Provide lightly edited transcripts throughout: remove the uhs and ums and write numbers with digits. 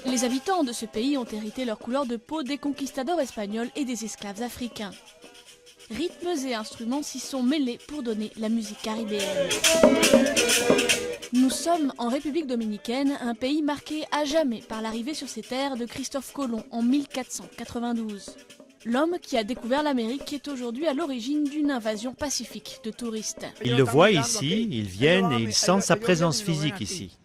Les habitants de ce pays ont hérité leur couleur de peau des conquistadors espagnols et des esclaves africains. Rythmes et instruments s'y sont mêlés pour donner la musique caribéenne. Nous sommes en République dominicaine, un pays marqué à jamais par l'arrivée sur ces terres de Christophe Colomb en 1492. L'homme qui a découvert l'Amérique est aujourd'hui à l'origine d'une invasion pacifique de touristes. Ils le voient ici, ils viennent et ils sentent sa présence physique ici.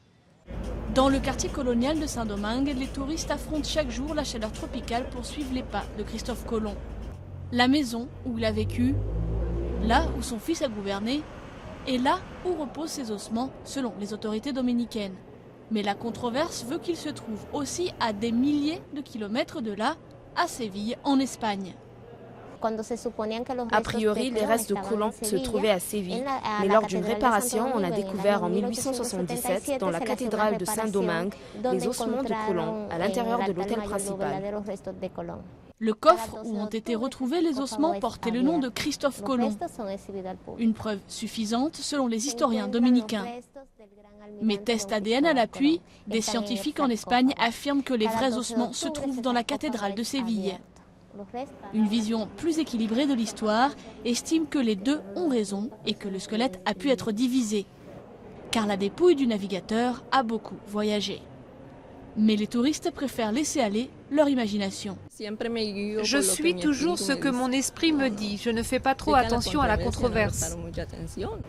Dans le quartier colonial de Saint-Domingue, les touristes affrontent chaque jour la chaleur tropicale pour suivre les pas de Christophe Colomb. La maison où il a vécu, là où son fils a gouverné, et là où reposent ses ossements selon les autorités dominicaines. Mais la controverse veut qu'il se trouve aussi à des milliers de kilomètres de là, à Séville, en Espagne. A priori, les restes de Colomb se trouvaient à Séville, mais lors d'une réparation, on a découvert en 1877, dans la cathédrale de Saint-Domingue, les ossements de Colomb à l'intérieur de l'hôtel principal. Le coffre où ont été retrouvés les ossements portait le nom de Christophe Colomb. Une preuve suffisante selon les historiens dominicains. Mais tests ADN à l'appui, des scientifiques en Espagne affirment que les vrais ossements se trouvent dans la cathédrale de Séville. Une vision plus équilibrée de l'histoire estime que les deux ont raison et que le squelette a pu être divisé. Car la dépouille du navigateur a beaucoup voyagé. Mais les touristes préfèrent laisser aller leur imagination. Je suis toujours ce que mon esprit me dit. Je ne fais pas trop attention à la controverse.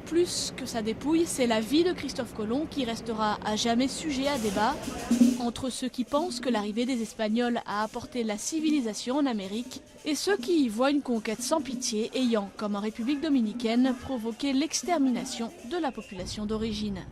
Plus que sa dépouille, c'est la vie de Christophe Colomb qui restera à jamais sujet à débat entre ceux qui pensent que l'arrivée des Espagnols a apporté la civilisation en Amérique et ceux qui y voient une conquête sans pitié ayant, comme en République dominicaine, provoqué l'extermination de la population d'origine.